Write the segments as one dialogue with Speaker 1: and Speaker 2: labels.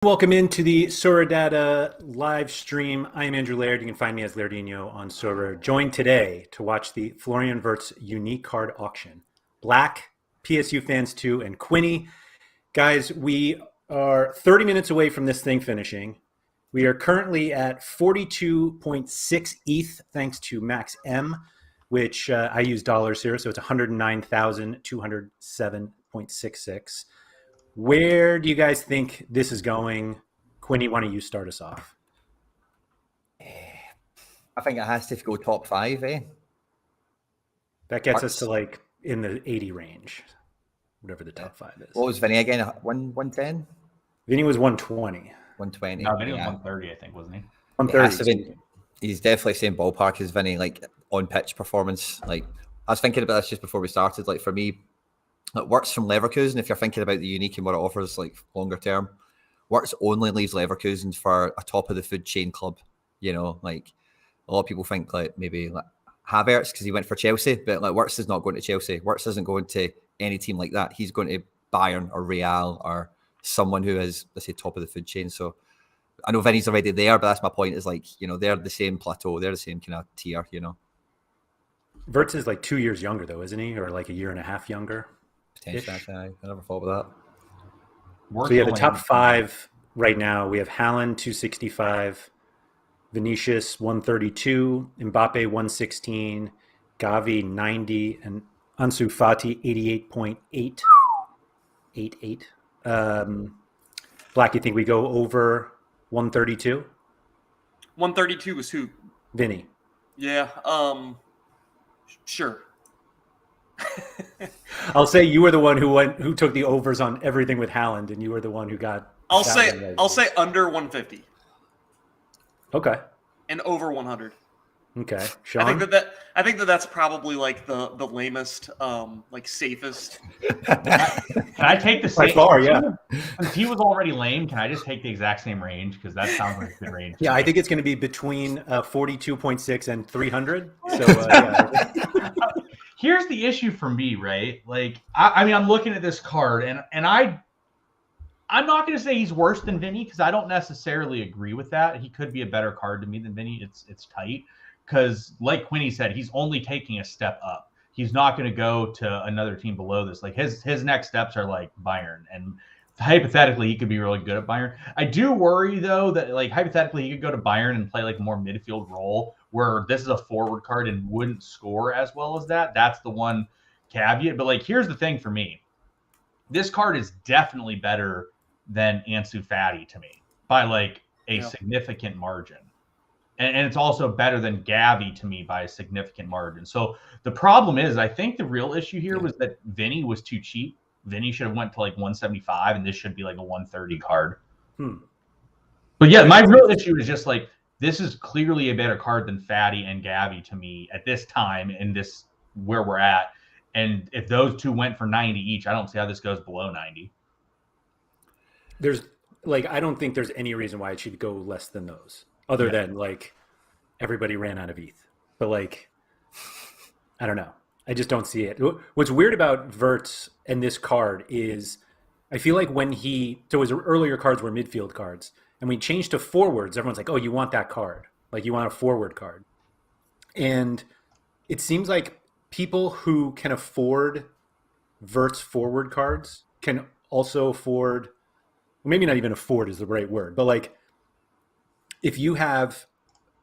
Speaker 1: Welcome into the SorareData live stream. I am Andrew Laird. You can find me as Lairdinho on Sorare. Joined today to watch the Florian Wirtz unique card auction. Black, PSU fans 2, and Quinny. Guys, we are 30 minutes away from this thing finishing. We are currently at 42.6 ETH thanks to Max M, which I use dollars here, so it's 109,207.66. Where do you guys think this is going? Quinny, why don't you start us off?
Speaker 2: I think it has to go top 5, eh?
Speaker 1: That gets us to like in the 80 range, whatever the top 5 is.
Speaker 2: What was Vinny again? 110?
Speaker 1: Vinny was 120.
Speaker 2: 120.
Speaker 3: No, Vinny was 130, I think, wasn't he?
Speaker 1: 130.
Speaker 2: He's definitely same ballpark as Vinny, like on pitch performance. Like I was thinking about this just before we started. Like for me, it Wirtz from Leverkusen. If you're thinking about the unique and what it offers, like longer term, Wirtz only leaves Leverkusen for a top of the food chain club. You know, like a lot of people think like maybe like Havertz because he went for Chelsea, but like Wirtz is not going to Chelsea. Wirtz isn't going to any team like that. He's going to Bayern or Real or someone who is, let's say, top of the food chain. So I know Vinny's already there, but that's my point. Is like, you know, they're the same plateau. They're the same kind of tier. You know,
Speaker 1: Wirtz is like 2 years younger though, isn't he, or like a year and a half younger?
Speaker 2: Potentially, I never thought about
Speaker 1: that. So yeah, the top 5 right now, we have Haaland 265, Vinicius 132, Mbappe 116, Gavi 90, and Ansu Fati 88.888. Black, you think we go over 132?
Speaker 4: 132 is who?
Speaker 1: Vinny.
Speaker 4: Yeah, sure.
Speaker 1: I'll say you were the one who took the overs on everything with Haaland, and you were the one who got.
Speaker 4: I'll say under 150.
Speaker 1: Okay.
Speaker 4: And over 100.
Speaker 1: Okay, Sean.
Speaker 4: I think that's probably like the lamest, like safest.
Speaker 3: Can I take the same?
Speaker 1: By far, yeah.
Speaker 3: Since he was already lame, can I just take the exact same range? Because that sounds like a good range.
Speaker 1: Yeah, I think it's going to be between 42.6 and 300. So yeah.
Speaker 3: Here's the issue for me, right? Like, I mean, I'm looking at this card, and I'm not going to say he's worse than Vinny because I don't necessarily agree with that. He could be a better card to me than Vinny. It's tight because, like Quinny said, he's only taking a step up. He's not going to go to another team below this. Like his next steps are like Bayern, and hypothetically he could be really good at Bayern. I do worry though that like hypothetically he could go to Bayern and play like a more midfield role where this is a forward card and wouldn't score as well as that. That's the one caveat. But like here's the thing for me. This card is definitely better than Ansu Fati to me by like a significant margin. And it's also better than Gavi to me by a significant margin. So the problem is I think the real issue here was that Vinny was too cheap. Vinny should have went to like 175 and this should be like a 130 card. But yeah, my real issue is just like this is clearly a better card than Fati and Gavi to me at this time in this where we're at. And if those two went for 90 each, I don't see how this goes below 90.
Speaker 1: There's like I don't think there's any reason why it should go less than those, other than like everybody ran out of ETH. But like I don't know. I just don't see it. What's weird about Wirtz and this card is I feel like when so his earlier cards were midfield cards, and we changed to forwards, everyone's like, oh, you want that card. Like you want a forward card. And it seems like people who can afford Wirtz forward cards can also afford, maybe not even afford is the right word, but like if you have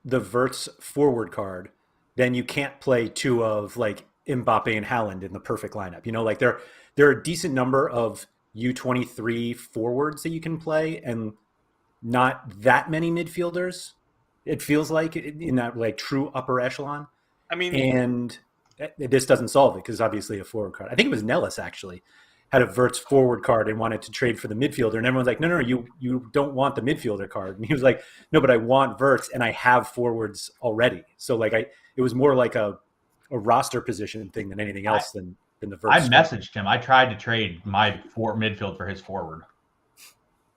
Speaker 1: the Wirtz forward card, then you can't play 2 of like Mbappe and Haaland in the perfect lineup. You know, like there are a decent number of U23 forwards that you can play and not that many midfielders. It feels like in that like true upper echelon.
Speaker 4: I mean,
Speaker 1: and this doesn't solve it because it's obviously a forward card. I think it was Nellis actually had a Wirtz forward card and wanted to trade for the midfielder, and everyone's like, no, you don't want the midfielder card. And he was like, no, but I want Wirtz and I have forwards already. So like it was more like a roster position thing than anything else than the Wirtz.
Speaker 3: I messaged him. I tried to trade my midfield for his forward.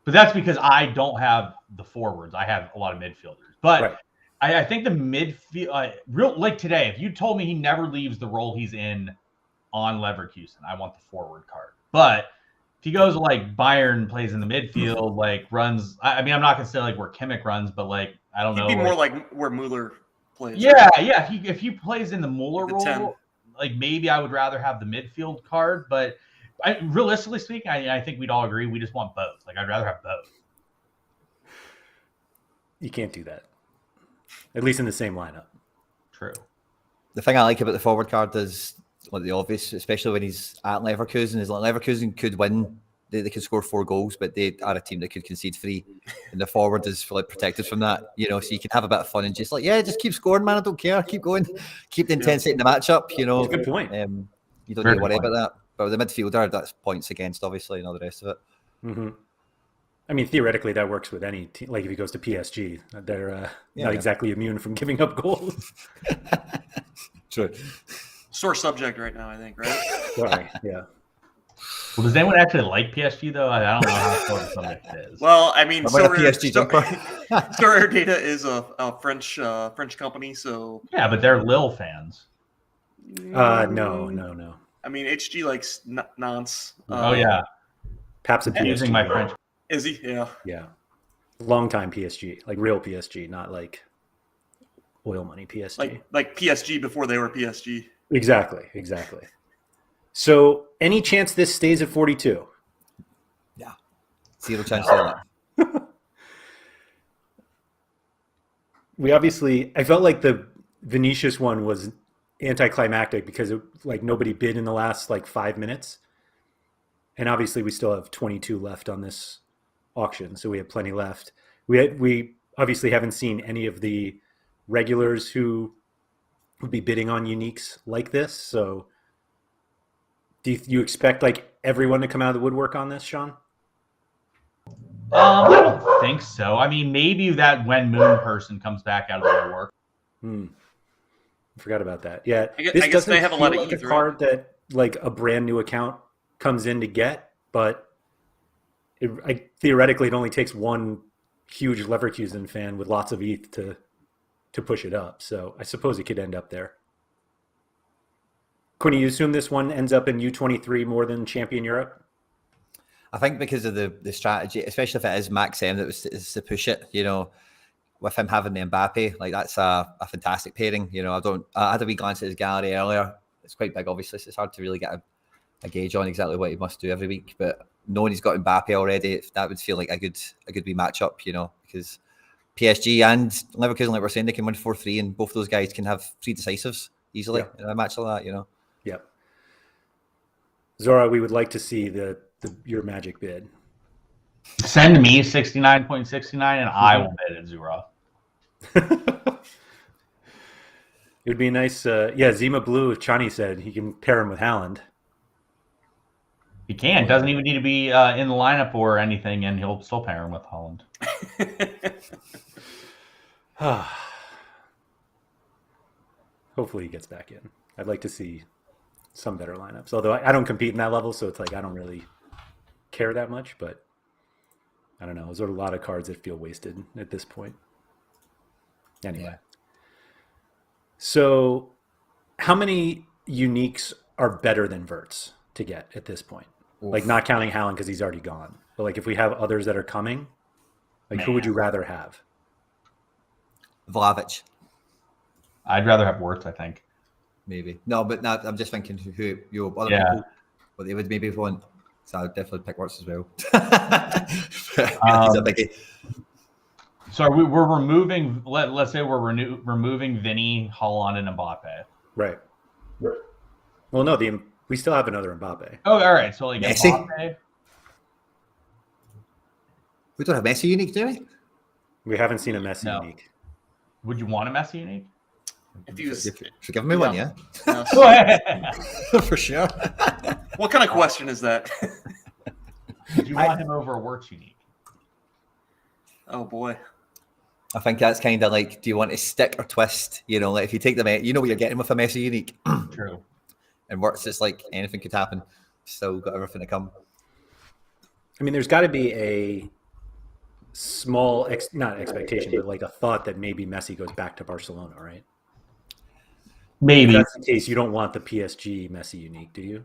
Speaker 3: But that's because I don't have the forwards. I have a lot of midfielders. But right. I think the midfield, like today, if you told me he never leaves the role he's in on Leverkusen, I want the forward card. But if he goes like Bayern, plays in the midfield, like runs. I mean, I'm not gonna say like where Kimmich runs, but like I don't know.
Speaker 4: He'd be more like where Mueller plays.
Speaker 3: Yeah, yeah. If he plays in the Mueller
Speaker 4: Like the 10.
Speaker 3: role, like maybe I would rather have the midfield card. But realistically speaking, I think we'd all agree we just want both. Like I'd rather have both.
Speaker 1: You can't do that, at least in the same lineup.
Speaker 3: True.
Speaker 2: The thing I like about the forward card is like the obvious, especially when he's at Leverkusen, is like Leverkusen could win. They could score 4 goals, but they are a team that could concede 3. And the forward is like protected from that, you know, so you can have a bit of fun and just like, yeah, just keep scoring, man. I don't care. Keep going. Keep the intensity in the matchup, you know.
Speaker 1: That's a good point.
Speaker 2: You don't need to worry about that. But with the midfielder, that's points against, obviously, and all the rest of it.
Speaker 1: Mm-hmm. I mean, theoretically, that works with any team. Like if he goes to PSG, they're not exactly immune from giving up goals.
Speaker 2: True.
Speaker 4: Sore subject right now, I think, right?
Speaker 1: Sorry, yeah.
Speaker 3: Well, does anyone actually like PSG though? I don't know how sore the subject is.
Speaker 4: Well, I mean,
Speaker 2: PSG jumper.
Speaker 4: SorareData is a French company, so
Speaker 3: Yeah, but they're Lille fans.
Speaker 1: No.
Speaker 4: I mean, HG likes Nance.
Speaker 3: Oh yeah,
Speaker 1: Pap's a
Speaker 3: I'm using
Speaker 1: PSG.
Speaker 3: my French.
Speaker 4: Is he? Yeah.
Speaker 1: Yeah. Long time PSG, like real PSG, not like oil money PSG.
Speaker 4: Like PSG before they were PSG.
Speaker 1: Exactly. So, any chance this stays at 42?
Speaker 2: Yeah. 0 chance of that.
Speaker 1: I felt like the Vinicius one was anticlimactic because nobody bid in the last 5 minutes. And obviously we still have 22 left on this auction, so we have plenty left. We obviously haven't seen any of the regulars who would be bidding on uniques like this. So do you expect everyone to come out of the woodwork on this, Sean?
Speaker 3: I don't think so. I mean, maybe that when Moon person comes back out of the woodwork.
Speaker 1: I forgot about that. Yeah,
Speaker 4: I guess they have a lot of
Speaker 1: a card that a brand new account comes in to get, but theoretically it only takes one huge Leverkusen fan with lots of ETH to push it up. So I suppose it could end up there. Quinny, you assume this one ends up in U23 more than Champion Europe?
Speaker 2: I think because of the strategy, especially if it is Max M that is to push it, you know, with him having the Mbappe, that's a fantastic pairing. You know, I had a wee glance at his gallery earlier. It's quite big, obviously, so it's hard to really get a gauge on exactly what he must do every week. But knowing he's got Mbappe already, that would feel like a good wee matchup, you know, because PSG and Leverkusen, like we're saying, they can win 4-3, and both those guys can have 3 decisives easily in a match like that, you know.
Speaker 1: Yeah. Zora, we would like to see your magic bid.
Speaker 3: Send me 69.69 and I will bid at Zura.
Speaker 1: It would be nice. Zima Blue, if Chani said he can pair him with Haaland.
Speaker 3: He can. Doesn't even need to be in the lineup or anything, and he'll still pair him with Holland.
Speaker 1: Hopefully he gets back in. I'd like to see some better lineups. Although I don't compete in that level, so it's I don't really care that much. But I don't know. Those are a lot of cards that feel wasted at this point. Anyway. Yeah. So how many uniques are better than Wirtz to get at this point? Oof. Not counting Haaland because he's already gone. But if we have others that are coming, who would you rather have?
Speaker 2: Vlahovic.
Speaker 3: I'd rather have Wirtz, I think.
Speaker 2: Maybe. No, but I'm just thinking who your other people, what they would maybe want. So I would definitely pick Wirtz as well. He's a biggie.
Speaker 3: So we're removing. Let's say we're removing Vinny, Haaland, and Mbappe.
Speaker 1: Right. Well, no, we still have another Mbappe.
Speaker 3: Oh, all right. So
Speaker 2: Messi.
Speaker 3: Mbappe.
Speaker 2: We don't have Messi unique, do we?
Speaker 1: We haven't seen a Messi unique.
Speaker 3: Would you want a Messi unique?
Speaker 4: If you
Speaker 2: should give me one, yeah. For sure.
Speaker 4: What kind of question is that?
Speaker 3: Would you want him over a Wirtz unique?
Speaker 4: Oh boy.
Speaker 2: I think that's kind of do you want to stick or twist? You know, if you take you know what you're getting with a Messi unique.
Speaker 3: True.
Speaker 2: And Wirtz, it's anything could happen. Still got everything to come.
Speaker 1: I mean, there's got to be a small, not expectation, but a thought that maybe Messi goes back to Barcelona, right?
Speaker 3: Maybe.
Speaker 1: If that's the case, you don't want the PSG Messi unique, do you?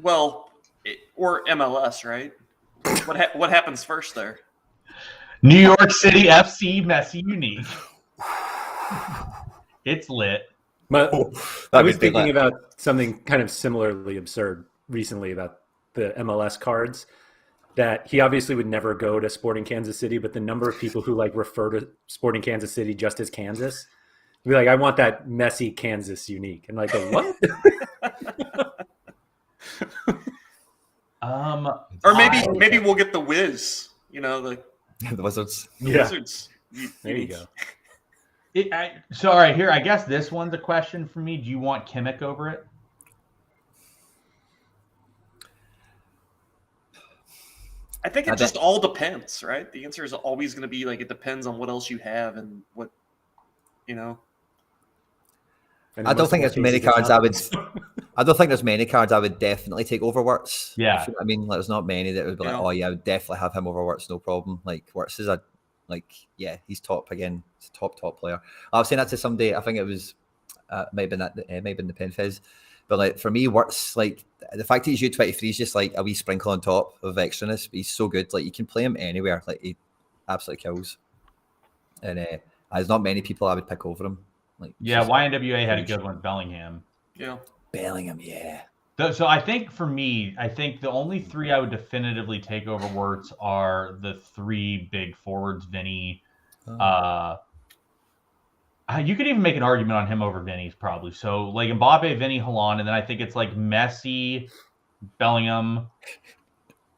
Speaker 4: Well, or MLS, right? What happens first there?
Speaker 3: New York City FC Messi unique. It's lit.
Speaker 1: But
Speaker 2: Oh,
Speaker 1: I
Speaker 2: that'd
Speaker 1: was
Speaker 2: be
Speaker 1: thinking
Speaker 2: lit.
Speaker 1: about something kind of similarly absurd recently about the MLS cards. That he obviously would never go to Sporting Kansas City, but the number of people who like refer to Sporting Kansas City just as Kansas, be like, I want that Messi Kansas unique, and like, a what?
Speaker 4: Or maybe we'll get the Wiz. You know, the
Speaker 2: The Wizards.
Speaker 1: Yeah.
Speaker 4: Wizards.
Speaker 1: There you go.
Speaker 3: So all right, here I guess this one's a question for me. Do you want Kimmich over it?
Speaker 4: I think it just all depends, right? The answer is always going to be like it depends on what else you have and what, you know.
Speaker 1: And
Speaker 2: I don't think there's many cards I would.
Speaker 1: nothing.
Speaker 2: I don't think there's many cards I would definitely take over Wirtz.
Speaker 3: Yeah.
Speaker 2: If you know what I mean, like, there's not many that would be like,
Speaker 4: Yeah.
Speaker 2: oh yeah, I would definitely have him over Wirtz, no problem. Like Wirtz is he's top again. He's a top player. I was saying that to somebody. I think it was maybe in the Pen Fizz, but like for me, Wirtz, like the fact that he's U23 is just like a wee sprinkle on top of extraness. But he's so good. Like you can play him anywhere. Like he absolutely kills. And there's not many people I would pick over him. Like
Speaker 3: Yeah, YNWA had a good one, Bellingham.
Speaker 4: Yeah.
Speaker 2: Bellingham, yeah.
Speaker 3: So I think for me, the only three I would definitively take over Wirtz are the three big forwards, Vinny. You could even make an argument on him over Vinny's probably. So like Mbappe, Vinny, Haaland, and then I think it's like Messi, Bellingham.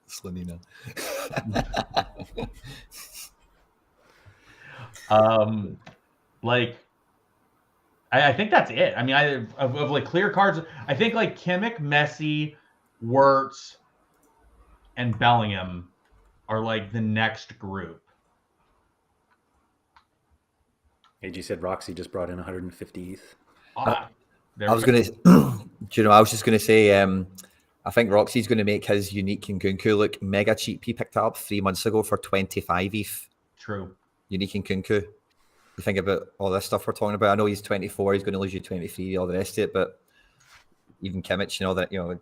Speaker 2: Slimina.
Speaker 3: I think that's it. I mean, of like clear cards, I think like Kimmich, Messi, Wirtz, and Bellingham are like the next group.
Speaker 1: AG said Roxy just brought in 150 ETH.
Speaker 2: I was going to, I was just going to say, I think Roxy's going to make his unique Nkunku look mega cheap. He picked it up 3 months ago for 25 ETH.
Speaker 3: True.
Speaker 2: Unique Nkunku. You think about all this stuff we're talking about. I know he's 24, he's going to lose you 23, all the rest of it, but even Kimmich,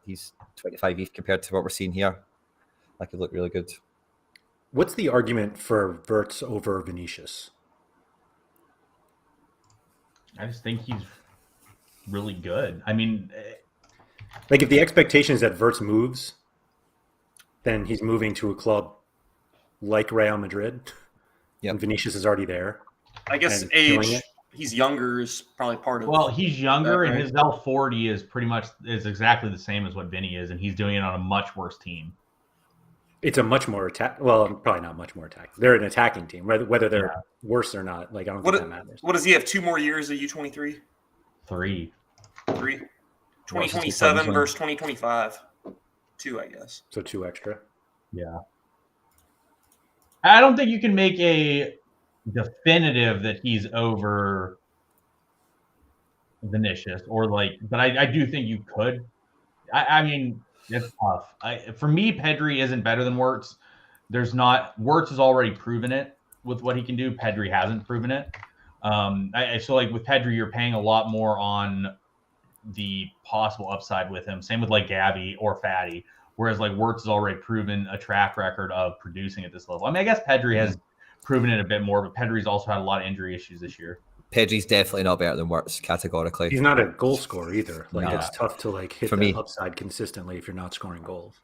Speaker 2: he's 25 ETH compared to what we're seeing here. That could look really good.
Speaker 1: What's the argument for Wirtz over Vinicius?
Speaker 3: I just think he's really good. I mean,
Speaker 1: like if the expectation is that Wirtz moves, then he's moving to a club like Real Madrid.
Speaker 2: Yep.
Speaker 1: And Vinicius is already there.
Speaker 4: I guess age, he's younger is probably part of it.
Speaker 3: Well, he's younger,
Speaker 4: that, right?
Speaker 3: and his L40 is exactly the same as what Vinny is, and he's doing it on a much worse team.
Speaker 1: It's a much more well, probably not much more attack. They're an attacking team, whether they're worse or not. Like I don't think that matters.
Speaker 4: What does he have? 2 more years of U23?
Speaker 3: 3.
Speaker 4: 2027 versus 2025. 2, I guess.
Speaker 1: So 2 extra.
Speaker 3: Yeah. I don't think you can make a definitive that he's over Vinicius but I do think you could. I mean, it's tough. For me, Pedri isn't better than Wirtz. Wirtz has already proven it with what he can do. Pedri hasn't proven it. So like with Pedri, you're paying a lot more on the possible upside with him. Same with like Gavi or Fatty. Whereas like Wirtz has already proven a track record of producing at this level. I mean, I guess Pedri has proven it a bit more, but Pedri's also had a lot of injury issues this year.
Speaker 2: Pedri's definitely not better than Wirtz, categorically.
Speaker 1: He's not a goal scorer either. Like
Speaker 2: No.
Speaker 1: it's tough to like hit the upside consistently if you're not scoring goals.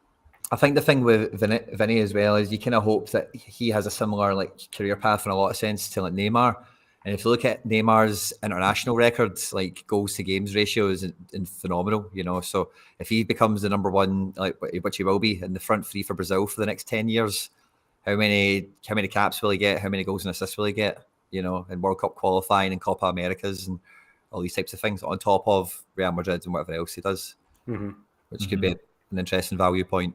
Speaker 2: I think the thing with Vinny as well is you kind of hope that he has a similar like career path in a lot of sense to like Neymar. And if you look at Neymar's international records, like goals to games ratio is phenomenal, So if he becomes the number one, like which he will be in the front three for Brazil for the next 10 years, how many caps will he get? How many goals and assists will he get? In World Cup qualifying and Copa Americas and all these types of things on top of Real Madrid and whatever else he does, which could be an interesting value point.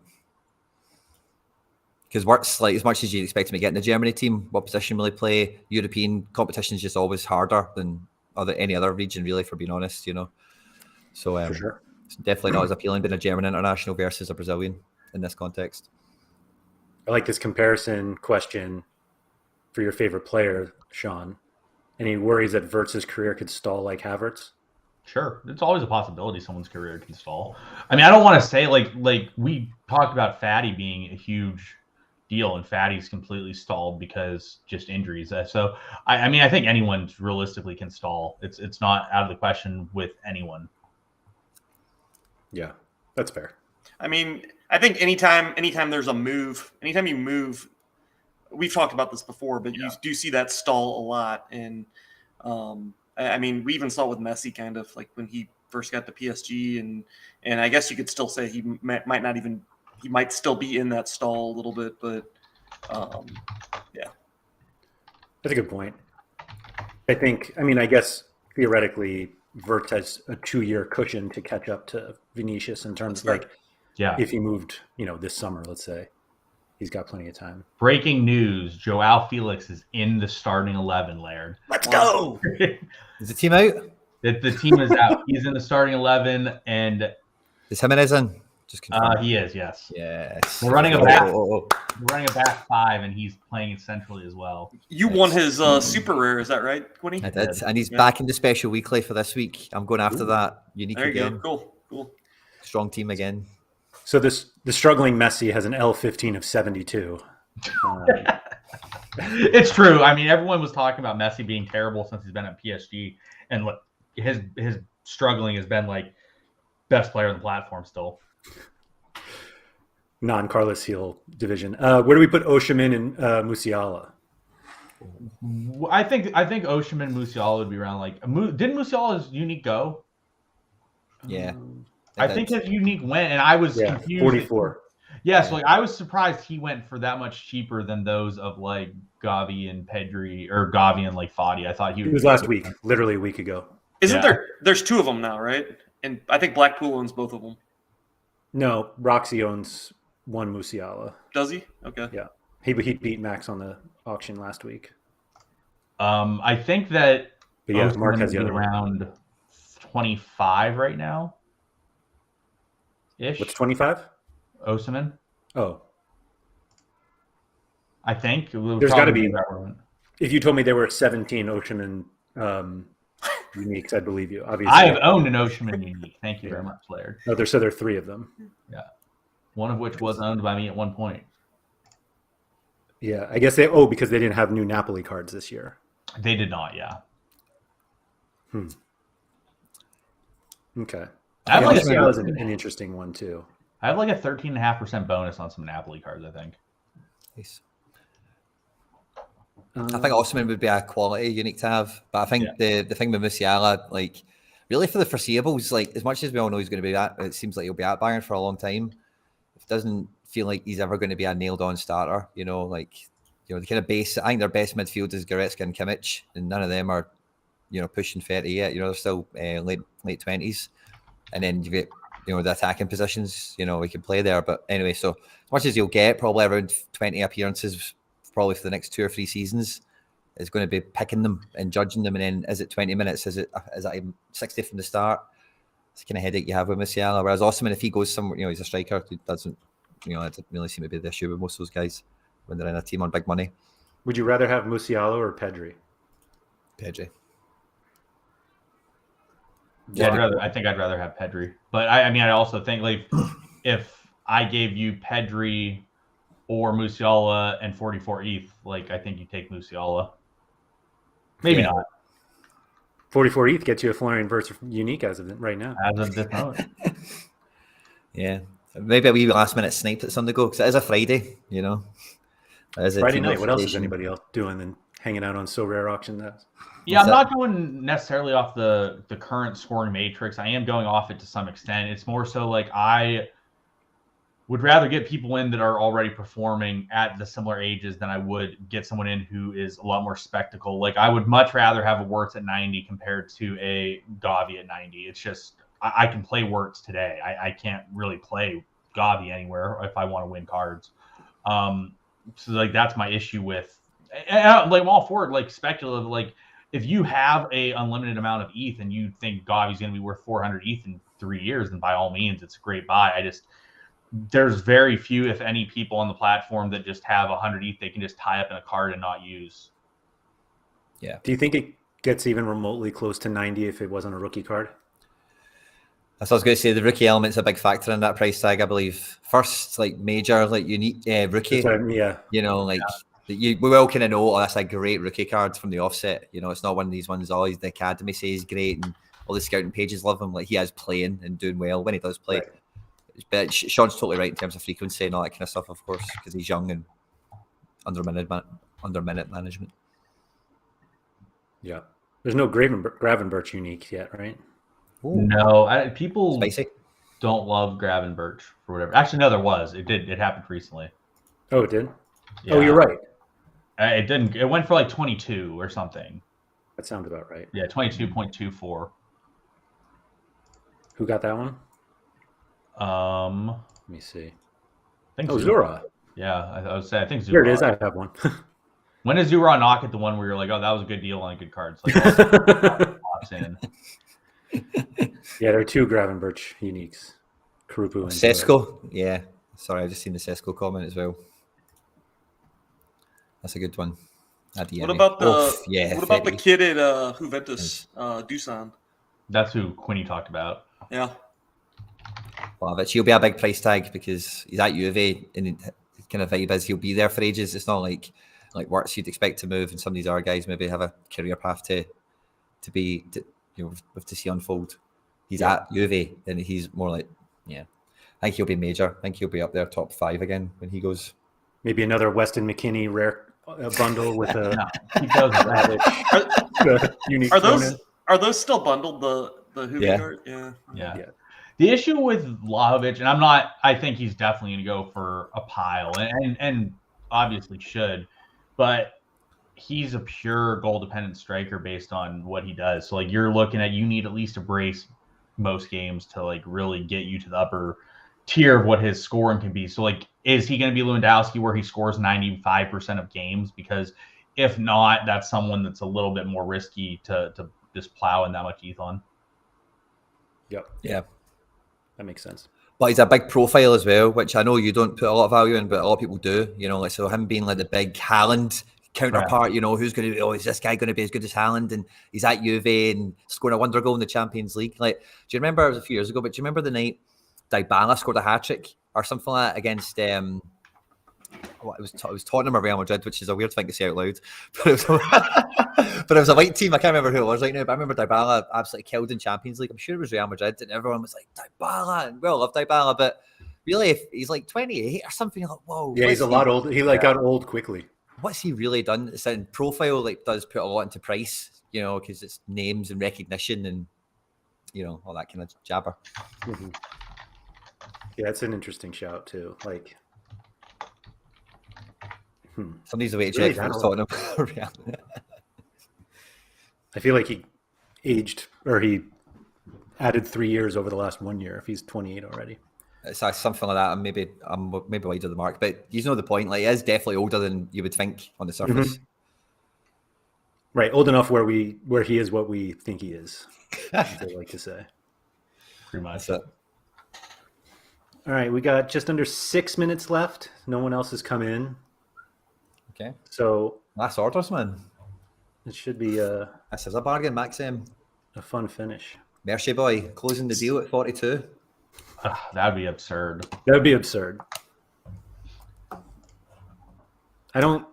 Speaker 2: Because Wirtz, like as much as you'd expect him to get in the Germany team, what position will he play? European competition is just always harder than any other region, really, for being honest, So
Speaker 1: For sure.
Speaker 2: It's definitely not as appealing being a German international versus a Brazilian in this context.
Speaker 1: I like this comparison question for your favorite player, Sean. Any worries that Wirtz's career could stall like Havertz?
Speaker 3: Sure, it's always a possibility someone's career can stall. I mean, I don't want to say like we talked about Fatty being a huge deal, and Fatty's completely stalled because just injuries. So I mean, I think anyone realistically can stall. It's not out of the question with anyone.
Speaker 1: Yeah, that's fair.
Speaker 4: I mean, I think anytime there's a move, anytime you move, we've talked about this before, but you do see that stall a lot. And I mean, we even saw it with Messi, kind of like when he first got to PSG, and I guess you could still say he might still be in that stall a little bit, but yeah,
Speaker 1: That's a good point. I guess theoretically, Wirtz has a 2-year cushion to catch up to Vinicius in terms of like, if he moved, this summer, let's say, he's got plenty of time.
Speaker 3: Breaking news: Joao Felix is in the starting 11. Laird,
Speaker 1: let's go.
Speaker 2: Is the team out?
Speaker 3: The team is out. He's in the starting 11, and
Speaker 2: Is Jimenez in? Just confirm.
Speaker 3: he is. Yes.
Speaker 2: Yes.
Speaker 3: We're running a back. We're running a back 5, and he's playing it centrally as well.
Speaker 4: You won his super rare, is that right, Quinny?
Speaker 2: I did, and he's back in the special weekly for this week. I'm going after that unique
Speaker 4: there you
Speaker 2: again.
Speaker 4: Go. Cool.
Speaker 2: Strong team again.
Speaker 1: So the struggling Messi has an L15 of 72.
Speaker 3: It's true. I mean, everyone was talking about Messi being terrible since he's been at PSG, and what his struggling has been like best player on the platform still.
Speaker 1: Non-Carlos Heel division. Where do we put Osimhen and Musiala?
Speaker 3: I think Osimhen and Musiala would be around like. Didn't Musiala's unique go?
Speaker 2: Yeah.
Speaker 3: I think his unique went, and I was confused.
Speaker 1: 44.
Speaker 3: Yes, like I was surprised he went for that much cheaper than those of like Gavi and Pedri, or Gavi and like Fati. I thought he
Speaker 1: was last week, literally a week ago.
Speaker 4: Isn't there? There's 2 of them now, right? And I think Blackpool owns both of them.
Speaker 1: No, Roxy owns one Musiala.
Speaker 4: Does he? Okay.
Speaker 1: Yeah, he beat Max on the auction last week.
Speaker 3: I think that.
Speaker 1: But yeah, Mark has the other
Speaker 3: around 25 right now. Ish.
Speaker 1: What's 25?
Speaker 3: Osimhen.
Speaker 1: Oh,
Speaker 3: I think
Speaker 1: there's got to be. If you told me there were 17 Osimhen uniques, I'd believe you. Obviously,
Speaker 3: I have owned an Osimhen unique. Thank you very much, Laird.
Speaker 1: No, there are 3 of them.
Speaker 3: Yeah, one of which was owned by me at one point.
Speaker 1: Yeah, I guess because they didn't have new Napoli cards this year.
Speaker 3: They did not. Yeah.
Speaker 1: Okay.
Speaker 3: I have like
Speaker 1: that was an interesting one too.
Speaker 3: I have like a 13.5% bonus on some Napoli cards, I think.
Speaker 2: Nice. I think Osimhen would be a quality unique to have, but I think the thing with Musiala, like really for the foreseeables, like as much as we all know he's going to be at, it seems like he'll be at Bayern for a long time. It doesn't feel like he's ever going to be a nailed-on starter. The kind of base. I think their best midfield is Goretzka and Kimmich, and none of them are, pushing 30 yet. They're still late 20s, and then you get. The attacking positions, we can play there. But anyway, so as much as you'll get, probably around 20 appearances, probably for the next 2 or 3 seasons, is going to be picking them and judging them. And then is it 20 minutes? Is that 60 from the start? It's the kind of headache you have with Musiala. Whereas Osimhen, if he goes somewhere, he's a striker, it doesn't really seem to be the issue with most of those guys when they're in a team on big money.
Speaker 1: Would you rather have Musiala or Pedri?
Speaker 2: Pedri.
Speaker 3: Yeah, I think I'd rather have Pedri. But I also think like if I gave you Pedri or Musiala and 44 ETH, like I think you take Musiala. Maybe not.
Speaker 1: 44 ETH gets you a Florian Wirtz unique as of right now.
Speaker 3: As of this moment.
Speaker 2: Yeah. Maybe a wee last minute snipe that's on the go because it is a Friday,
Speaker 1: Friday night. What else is anybody else doing than hanging out on Sorare auction?
Speaker 3: Yeah, I'm not going necessarily off the current scoring matrix. I am going off it to some extent. It's more so like I would rather get people in that are already performing at the similar ages than I would get someone in who is a lot more spectacle. Like I would much rather have a Wirtz at 90 compared to a Gavi at 90. It's just I can play Wirtz today. I can't really play Gavi anywhere if I want to win cards. So like that's my issue with. And like I'm all for it, like speculative, like. If you have a unlimited amount of ETH and you think Gavi's going to be worth 400 ETH in 3 years, then by all means, it's a great buy. There's very few, if any, people on the platform that just have 100 ETH they can just tie up in a card and not use.
Speaker 2: Yeah.
Speaker 1: Do you think it gets even remotely close to 90 if it wasn't a rookie card?
Speaker 2: As I was going to say, the rookie element's a big factor in that price tag, I believe. First, like major, like unique rookie.
Speaker 1: Yeah.
Speaker 2: You know, like we all kind of know, oh, that's a great rookie card from the offset. You know, it's not one of these ones, oh, the academy says he's great and all the scouting pages love him. Like he is playing and doing well when he does play.
Speaker 1: Right.
Speaker 2: But Sean's totally right in terms of frequency and all that kind of stuff, of course, because he's young and under minute management.
Speaker 1: Yeah. There's no Gravenberch unique yet, right?
Speaker 2: Ooh,
Speaker 3: No, people
Speaker 2: spicy.
Speaker 3: don't love Gravenberch for whatever. Actually, no, there was. It did. It happened recently.
Speaker 1: Oh, it did?
Speaker 3: Yeah.
Speaker 1: Oh, you're right.
Speaker 3: It didn't. It went for like 22 or something.
Speaker 1: That sounds about right.
Speaker 3: Yeah, 22.24.
Speaker 1: Who got that one?
Speaker 3: Let
Speaker 1: Let me see.
Speaker 3: I think
Speaker 1: Oh, Zura.
Speaker 3: Yeah, I would say I think Zura.
Speaker 1: Here it is. I have one.
Speaker 3: When does Zura knock at the one where you're like, oh, that was a good deal on a good card? It's like pops in.
Speaker 1: Yeah, there are 2 Gravenberch uniques. Karupu and
Speaker 2: Sesko. Yeah. Sorry, I just seen the Sesko comment as well. That's a good one.
Speaker 4: What about the
Speaker 2: yeah?
Speaker 4: What about the kid at Juventus, Dusan?
Speaker 3: That's who Quinny talked about.
Speaker 4: Yeah.
Speaker 2: Well, but he'll be a big price tag because he's at Juve and his kind of vibe is he'll be there for ages. It's not like Wirtz you'd expect to move, and some of these other guys maybe have a career path to see unfold. He's at Juve, and he's more like, I think he'll be major. I think he'll be up there top 5 again when he goes.
Speaker 1: Maybe another Weston McKinney rare bundle with a unique.
Speaker 4: Are those still bundled? The Juve card?
Speaker 3: Yeah. The issue with Vlahovic, and I think he's definitely going to go for a pile, and obviously should, but he's a pure goal-dependent striker based on what he does. So, like, you're looking at, you need at least a brace most games to, like, really get you to the upper tier of what his scoring can be. So, like, is he going to be Lewandowski where he scores 95% of games? Because if not, that's someone that's a little bit more risky to just plow in that much ETH on.
Speaker 1: Yep.
Speaker 2: Yeah.
Speaker 1: That makes sense.
Speaker 2: But he's a big profile as well, which I know you don't put a lot of value in, but a lot of people do. You know, like, so him being like the big Haaland counterpart, you know, who's going to be, is this guy going to be as good as Haaland? And he's at Juve and scoring a wonder goal in the Champions League. Like, do you remember, it was a few years ago, but do you remember the night Dybala scored a hat-trick or something like that against, it was Tottenham or Real Madrid, which is a weird thing to say out loud. But it was a white team. I can't remember who it was right now, but I remember Dybala absolutely killed in Champions League. I'm sure it was Real Madrid, and everyone was like, Dybala, and we all love Dybala, but really, if he's like 28 or something, you're like, whoa.
Speaker 1: Yeah, he's a lot old. He got old quickly.
Speaker 2: What's he really done? It's in profile, like, does put a lot into price, you know, because it's names and recognition and, you know, all that kind of jabber.
Speaker 1: Mm-hmm. Yeah, it's an interesting shout too. Like,
Speaker 2: somebody's the way to check for Tottenham.
Speaker 1: I feel like he aged, or he added 3 years over the last 1 year if he's 28 already.
Speaker 2: It's something like that. I'm maybe wide of the mark, but you know the point. Like, he is definitely older than you would think on the surface.
Speaker 1: Mm-hmm. Right, old enough where he is what we think he is, as they like to say.
Speaker 3: Pretty much.
Speaker 2: That's it.
Speaker 1: All right, we got just under 6 minutes left. No one else has come in.
Speaker 2: Okay.
Speaker 1: So
Speaker 2: last orders, man.
Speaker 1: It should be
Speaker 2: this is a bargain, Maxim.
Speaker 1: A fun finish.
Speaker 2: Mercy boy closing the deal at 42.
Speaker 3: That'd be absurd.
Speaker 1: That would be absurd. I want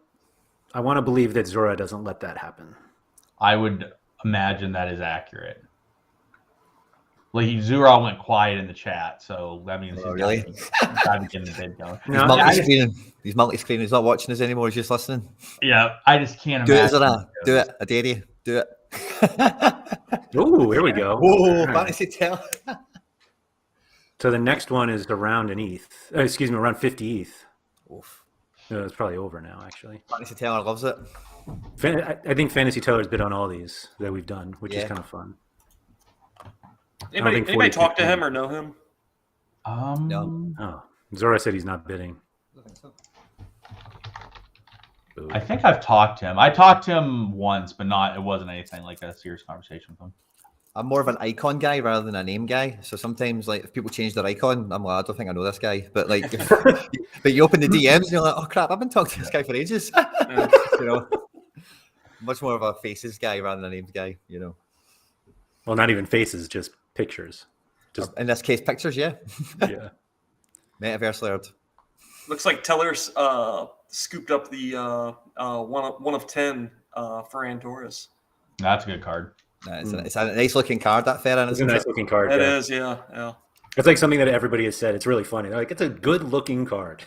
Speaker 1: to believe that Zora doesn't let that happen.
Speaker 3: I would imagine that is accurate. Like, Zura went quiet in the chat, so that means he's
Speaker 2: really
Speaker 3: got to get the bid going.
Speaker 2: He's multi-screening. He's not watching us anymore. He's just listening.
Speaker 3: Yeah, I just can't
Speaker 2: imagine.
Speaker 3: Do
Speaker 2: it. I dare you. Do it.
Speaker 1: Oh, here we go.
Speaker 2: Oh, fantasy tell.
Speaker 1: So the next one is around an ETH. Around 50 ETH.
Speaker 2: Oof.
Speaker 1: No, it's probably over now, actually.
Speaker 2: Fantasy Teller loves it.
Speaker 1: I think Fantasy Teller's bid on all these that we've done, which is kind of fun.
Speaker 4: Anybody talk to him or know him?
Speaker 2: No.
Speaker 1: Oh, Zora said he's not bidding.
Speaker 2: I think so.
Speaker 3: I think I've talked to him. I talked to him once, but it wasn't anything like a serious conversation with him.
Speaker 2: I'm more of an icon guy rather than a name guy. So sometimes, like, if people change their icon, I'm like, I don't think I know this guy. But like, but you open the DMs and you're like, oh crap, I've been talking to this guy for ages. You know, much more of a faces guy rather than a names guy. You know.
Speaker 1: Well, not even faces, just pictures. Just
Speaker 2: In this case, pictures, yeah.
Speaker 1: yeah.
Speaker 2: Metaverse Laird.
Speaker 4: Looks like Teller's scooped up the one of 10 for Antoris.
Speaker 3: That's a good card.
Speaker 2: It's a nice looking card, that Ferran.
Speaker 1: It's a nice looking card.
Speaker 4: It
Speaker 1: yeah.
Speaker 4: is, yeah.
Speaker 1: It's like something that everybody has said. It's really funny. They're like, it's a good looking card.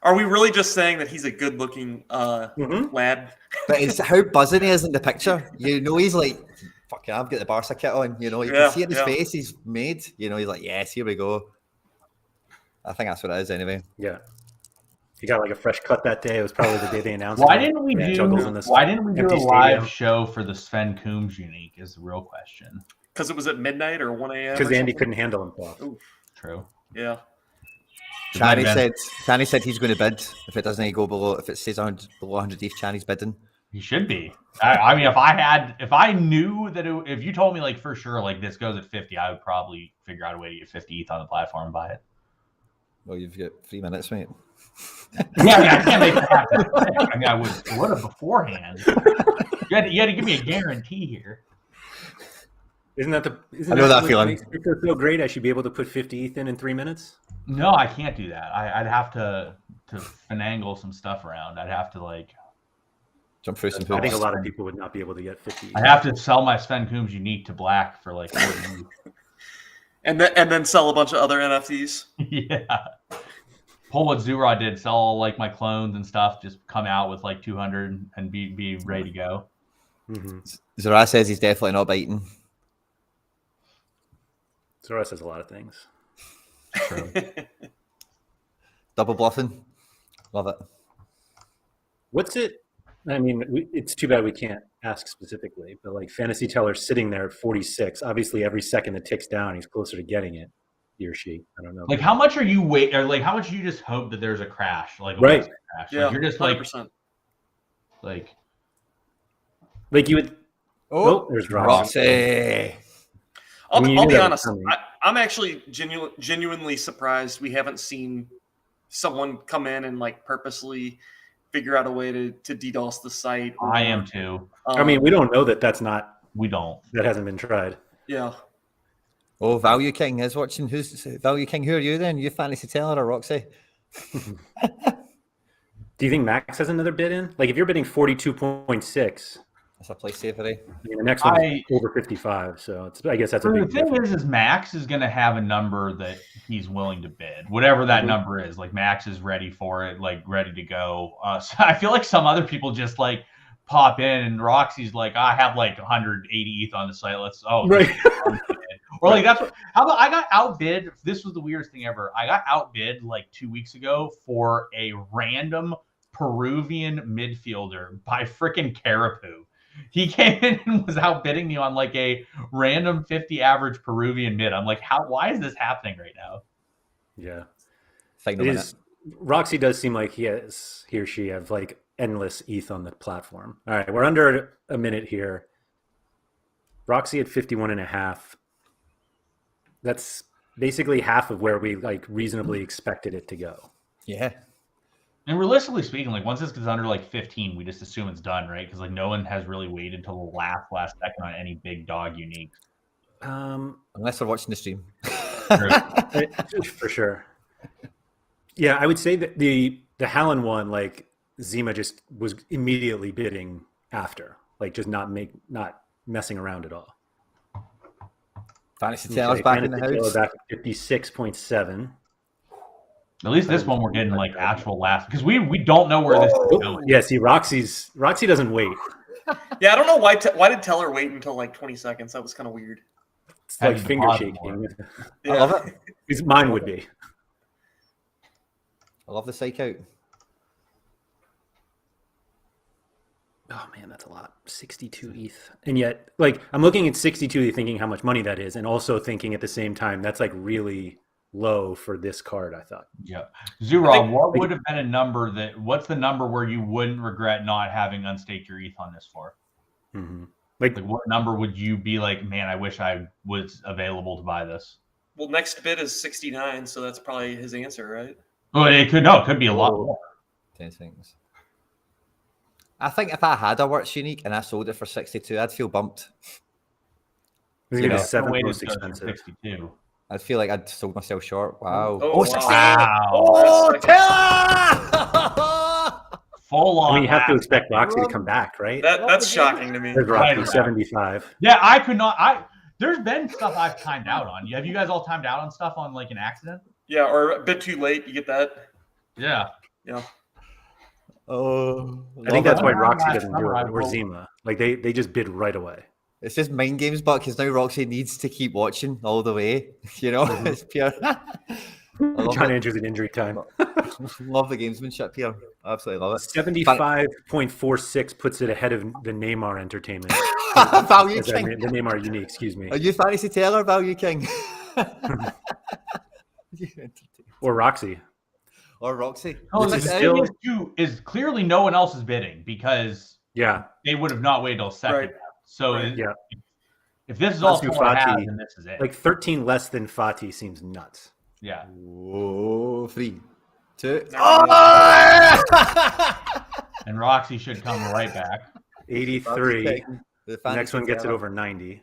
Speaker 4: Are we really just saying that he's a good looking lad?
Speaker 2: But it's how buzzing he is in the picture. You know, he's like, fuck yeah, I've got the Barca kit on. You know, you can see in his face, he's made. You know, he's like, yes, here we go. I think that's what it is anyway.
Speaker 1: Yeah. He got like a fresh cut that day. It was probably the day they announced
Speaker 3: Why
Speaker 1: it.
Speaker 3: didn't we do
Speaker 1: empty
Speaker 3: a live
Speaker 1: stadium.
Speaker 3: show for the Sven Coombs unique is the real question.
Speaker 4: Because it was at midnight or 1 a.m.
Speaker 1: Because Andy couldn't handle himself.
Speaker 4: Oof.
Speaker 3: True.
Speaker 4: Yeah.
Speaker 2: Channy said he's going to bid if it doesn't go below, if it stays below 100 ETH, Channy's bidding.
Speaker 3: He should be. I mean, if I knew that if you told me like for sure like this goes at 50, I would probably figure out a way to get 50 ETH on the platform and buy it.
Speaker 2: Well, you've got 3 minutes, mate.
Speaker 3: Yeah, I mean, I can't make that happen. I mean, I would have beforehand. You had to give me a guarantee here.
Speaker 1: Isn't that
Speaker 2: that feeling.
Speaker 1: Makes it feel great? I should be able to put 50 ETH in 3 minutes.
Speaker 3: No, I can't do that. I'd have to finagle some stuff around. I'd have to like.
Speaker 2: Jump through some hoops.
Speaker 1: I think a lot of people would not be able to get 50 ETH.
Speaker 3: I have to sell my Sven Coombs unique to black for like 40
Speaker 4: And then sell a bunch of other NFTs.
Speaker 3: Yeah. Pull what Zura did, sell all like my clones and stuff, just come out with like 200 and be ready to go.
Speaker 1: Mm-hmm.
Speaker 2: Zora says he's definitely not biting.
Speaker 1: Sorare says a lot of things.
Speaker 3: True.
Speaker 2: Double bluffing. Love it.
Speaker 1: What's it? I mean, it's too bad we can't ask specifically, but like Fantasy Teller's sitting there at 46. Obviously, every second that ticks down, he's closer to getting it. He or she. I don't know.
Speaker 3: Like, how much are you or like how much do you just hope that there's a crash? Like, a
Speaker 1: right.
Speaker 3: crash?
Speaker 4: Yeah.
Speaker 3: Like, you're just like
Speaker 4: 100%.
Speaker 1: like you would. Oh, there's
Speaker 2: Roxy.
Speaker 4: I'll be
Speaker 1: that was
Speaker 4: honest.
Speaker 1: coming.
Speaker 4: I'm actually genuinely surprised we haven't seen someone come in and like purposely figure out a way to DDoS the site.
Speaker 3: I am too.
Speaker 1: I mean, we don't know that that's not.
Speaker 3: We don't.
Speaker 1: That hasn't been tried.
Speaker 4: Yeah.
Speaker 2: Oh, Value King is watching. Who's Value King? Who are you then? You Fantasy Teller or Roxy?
Speaker 1: Do you think Max has another bid in? Like, if you're bidding 42.6,
Speaker 2: That's a play savery.
Speaker 1: I mean, the next one is over 55. So I guess that's a big
Speaker 3: The thing
Speaker 1: difference.
Speaker 3: is Max is going to have a number that he's willing to bid, whatever that number is. Like Max is ready for it, like ready to go. So I feel like some other people just like pop in, and Roxy's like, I have like 180 ETH on the site.
Speaker 1: Right.
Speaker 3: Or like that's what. How about I got outbid? This was the weirdest thing ever. I got outbid like 2 weeks ago for a random Peruvian midfielder by freaking Carapoo. He came in and was outbidding me on like a random 50 average Peruvian mid. I'm like, why is this happening right now?
Speaker 1: Yeah.
Speaker 2: Final
Speaker 1: It
Speaker 2: minute.
Speaker 1: is, Roxy does seem like he or she have like endless ETH on the platform. All right, we're under a minute here. Roxy at 51.5. That's basically half of where we like reasonably expected it to go.
Speaker 2: Yeah.
Speaker 3: And realistically speaking, like once this gets under like 15, we just assume it's done, right? Because like no one has really waited till the last second on any big dog unique.
Speaker 2: Unless they're watching the stream.
Speaker 1: For sure. Yeah, I would say that the Hallen one, like Zima just was immediately bidding after, like just not messing around at all.
Speaker 2: Fantasy Teller's back in the
Speaker 1: Fantasy
Speaker 2: house.
Speaker 1: Teller back at 56.7.
Speaker 3: At least this one we're getting like actual last because we don't know where this is going.
Speaker 1: Yeah, see, Roxy doesn't wait.
Speaker 4: Yeah, I don't know why did Teller wait until like 20 seconds? That was kind of weird.
Speaker 1: It's
Speaker 3: Had
Speaker 1: like
Speaker 3: to
Speaker 1: finger
Speaker 3: deposit
Speaker 1: shaking.
Speaker 4: Yeah.
Speaker 2: I love it.
Speaker 1: His mine would be.
Speaker 2: I love the psych out.
Speaker 1: Oh man, that's a lot. 62 ETH. And yet, like, I'm looking at 62 ETH thinking how much money that is, and also thinking at the same time that's like really low for this card, I thought.
Speaker 3: Yeah. Zura, what would have been a number what's the number where you wouldn't regret not having unstaked your ETH on this for?
Speaker 1: Mm-hmm.
Speaker 3: Like what number would you be like, man, I wish I was available to buy this?
Speaker 4: Well, next bid is 69, so that's probably his answer, right?
Speaker 3: Oh, it could be a lot more.
Speaker 2: 10 seconds. I think if I had a Wirtz unique and I sold it for 62, I'd feel bumped.
Speaker 1: It's
Speaker 2: You
Speaker 1: gonna
Speaker 2: know,
Speaker 1: be seventh
Speaker 3: Waited
Speaker 1: most
Speaker 3: till
Speaker 1: expensive.
Speaker 3: 62.
Speaker 2: I feel like I'd sold myself short. Wow.
Speaker 4: Oh,
Speaker 2: 60!
Speaker 3: wow.
Speaker 2: Oh,
Speaker 4: That's
Speaker 2: Taylor!
Speaker 3: Full on.
Speaker 1: I mean, you have to
Speaker 3: last
Speaker 1: expect
Speaker 3: second.
Speaker 1: Roxy to come back, right?
Speaker 4: That's shocking to me.
Speaker 1: There's
Speaker 3: Right
Speaker 1: Roxy,
Speaker 3: around.
Speaker 1: 75.
Speaker 3: Yeah, I could not. There's been stuff I've timed out on. Have you guys all timed out on stuff on like an accident?
Speaker 4: Yeah, or a bit too late. You get that?
Speaker 3: Yeah.
Speaker 4: Yeah.
Speaker 2: Oh,
Speaker 1: I think
Speaker 2: love
Speaker 1: that's
Speaker 2: it.
Speaker 1: why
Speaker 3: Last
Speaker 1: Roxy doesn't do
Speaker 3: summer,
Speaker 1: it,
Speaker 3: I
Speaker 1: or
Speaker 3: wrote-
Speaker 1: Zima. Like they just bid right away.
Speaker 2: It's just mind games, but because now Roxy needs to keep watching all the way. You know, it's pure. I love
Speaker 1: John
Speaker 2: it.
Speaker 1: Andrews in injury time.
Speaker 2: Love the gamesmanship here. Absolutely love it.
Speaker 1: 75.46 puts it ahead of the Neymar Entertainment.
Speaker 2: Value
Speaker 1: As I
Speaker 2: King.
Speaker 1: mean, the Neymar Unique, excuse me.
Speaker 2: Are you Fantasy Taylor, Value King?
Speaker 1: Or Roxy.
Speaker 2: Or Roxy?
Speaker 3: No,
Speaker 1: This
Speaker 3: the
Speaker 1: is
Speaker 3: thing
Speaker 1: still-
Speaker 3: is clearly no one else is bidding because
Speaker 1: Yeah.
Speaker 3: they would have not waited till second.
Speaker 4: Right.
Speaker 3: So
Speaker 4: Right.
Speaker 1: Yeah.
Speaker 3: if this is all
Speaker 1: Let's do
Speaker 3: someone has,
Speaker 1: Fati.
Speaker 3: then this is it.
Speaker 1: Like 13 less than Fati seems nuts.
Speaker 3: Yeah.
Speaker 2: Whoa, 3, 2.
Speaker 4: Oh!
Speaker 3: And Roxy should come right back.
Speaker 1: 83.
Speaker 2: The
Speaker 1: The next one gets it
Speaker 2: Taylor.
Speaker 1: over 90.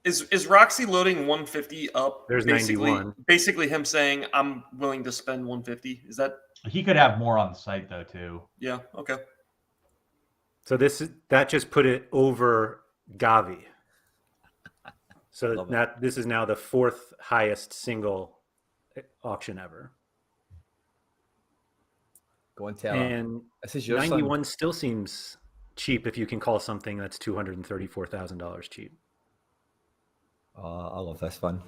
Speaker 4: Is Roxy loading 150 up?
Speaker 1: There's
Speaker 4: basically,
Speaker 1: 91.
Speaker 4: Basically, him saying, "I'm willing to spend 150." Is that?
Speaker 3: He could have more on the site though too.
Speaker 4: Yeah. Okay.
Speaker 1: So that just put it over Gavi. So
Speaker 2: Love it.
Speaker 1: this is now the fourth highest single auction ever.
Speaker 2: Go on, Taylor.
Speaker 1: And
Speaker 2: This is your
Speaker 1: 91 still seems cheap if you can call something that's $234,000 cheap.
Speaker 2: Son. Oh, I love this one.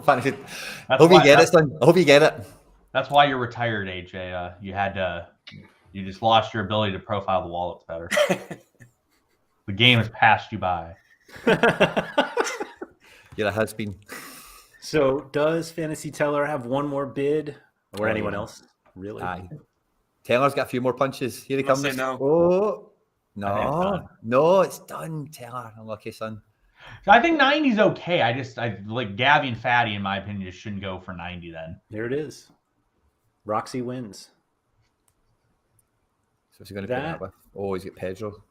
Speaker 2: Fantasy.
Speaker 3: That's
Speaker 2: Hope you
Speaker 3: why-
Speaker 2: get it, son. I hope you get it.
Speaker 3: That's why you're retired, AJ. You just lost your ability to profile the wallets better. The game has passed you by.
Speaker 2: You're a has-been.
Speaker 1: So does Fantasy Teller have one more bid or
Speaker 2: Oh,
Speaker 1: anyone
Speaker 2: yeah.
Speaker 1: else? Really?
Speaker 2: Aye. Taylor's got a few more punches. Here he
Speaker 4: I'll
Speaker 2: comes.
Speaker 4: say no.
Speaker 2: Oh,
Speaker 3: I think it's
Speaker 2: no.
Speaker 3: done.
Speaker 2: No, it's done, Taylor. Unlucky, son.
Speaker 3: So I think 90's okay. I like Gabby and Fatty, in my opinion, just shouldn't go for 90 then.
Speaker 1: There it is. Roxy wins.
Speaker 2: So what's he going to put
Speaker 1: That-
Speaker 2: that with? Oh, he's got Pedro.